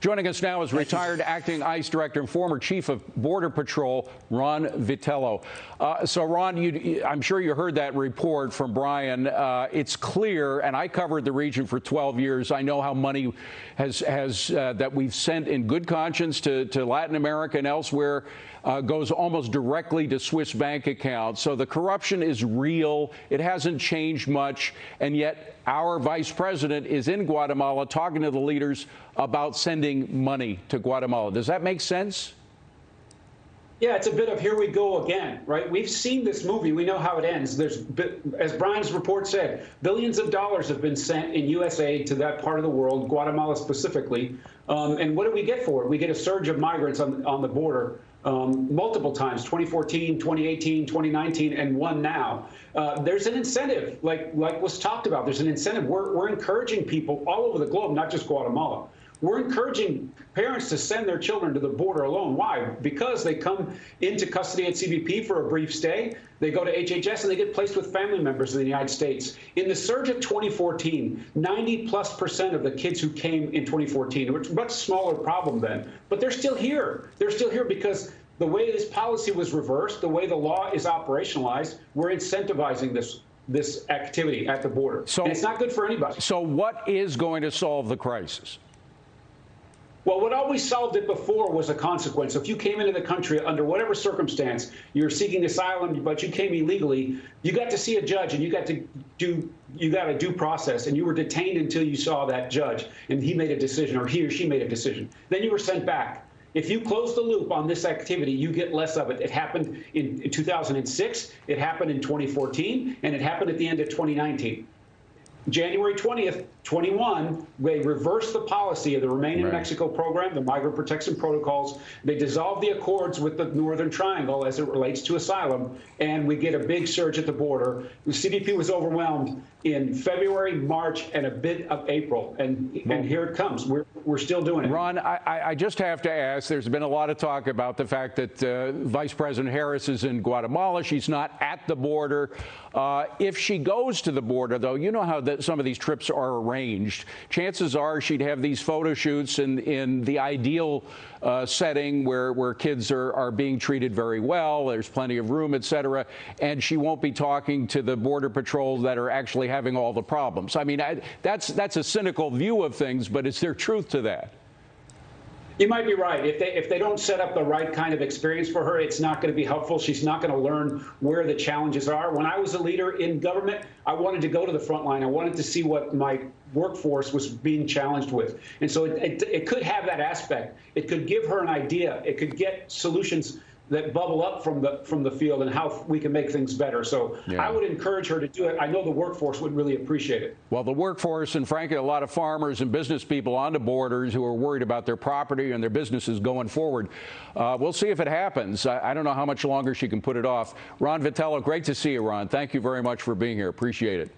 Joining us now is retired acting ICE director and former chief of Border Patrol, Ron Vitiello. So, Ron, I'm sure you heard that report from Brian. It's clear, and I covered the region for 12 years. I know how money that we've sent in good conscience to Latin America and elsewhere goes almost directly to Swiss bank accounts. So the corruption is real. It hasn't changed much, and yet our vice president is in Guatemala talking to the leaders about sending money to Guatemala. Does that make sense? Yeah, it's a bit of here we go again, right? We've seen this movie. We know how it ends. As Brian's report said, billions of dollars have been sent in U.S. aid to that part of the world, Guatemala specifically. And what do we get for it? We get a surge of migrants on the border multiple times, 2014, 2018, 2019, and one now. There's an incentive, like was talked about. There's an incentive. We're encouraging people all over the globe, not just Guatemala. We're encouraging parents to send their children to the border alone. Why? Because they come into custody at CBP for a brief stay. They go to HHS and they get placed with family members in the United States. In the surge of 2014, 90+% of the kids who came in 2014, it was a much smaller problem then, but they're still here. They're still here because the way this policy was reversed, the way the law is operationalized, we're incentivizing this activity at the border. And it's not good for anybody. So what is going to solve the crisis? Well, what always solved it before was a consequence. If you came into the country under whatever circumstance, you're seeking asylum, but you came illegally, you got to see a judge and you got a due process, and you were detained until you saw that judge and he made a decision, or he or she made a decision. Then you were sent back. If you close the loop on this activity, you get less of it. It happened in 2006, it happened in 2014, and it happened at the end of 2019. January 20th, 21, they reversed the policy of the Remain in Mexico program, the migrant protection protocols. They dissolved the accords with the Northern Triangle as it relates to asylum, and we get a big surge at the border. The CBP was overwhelmed in February, March, and a bit of April, and here it comes. We're still doing it. Ron, I just have to ask, there's been a lot of talk about the fact that Vice President Harris is in Guatemala. She's not at the border. If she goes to the border, though, you know how some of these trips are arranged. Chances are she'd have these photo shoots in the ideal setting where kids are being treated very well, there's plenty of room, et cetera, and she won't be talking to the Border Patrol that are actually having all the problems. I mean, that's a cynical view of things, but is there truth to that? You might be right. If they don't set up the right kind of experience for her, it's not going to be helpful. She's not going to learn where the challenges are. When I was a leader in government, I wanted to go to the front line. I wanted to see what my workforce was being challenged with. And so it could have that aspect. It could give her an idea. It could get solutions that bubble up from the field and how we can make things better. So I would encourage her to do it. I know the workforce would really appreciate it. Well, the workforce and, frankly, a lot of farmers and business people on the borders who are worried about their property and their businesses going forward. We'll see if it happens. I don't know how much longer she can put it off. Ron Vitiello, great to see you, Ron. Thank you very much for being here. Appreciate it.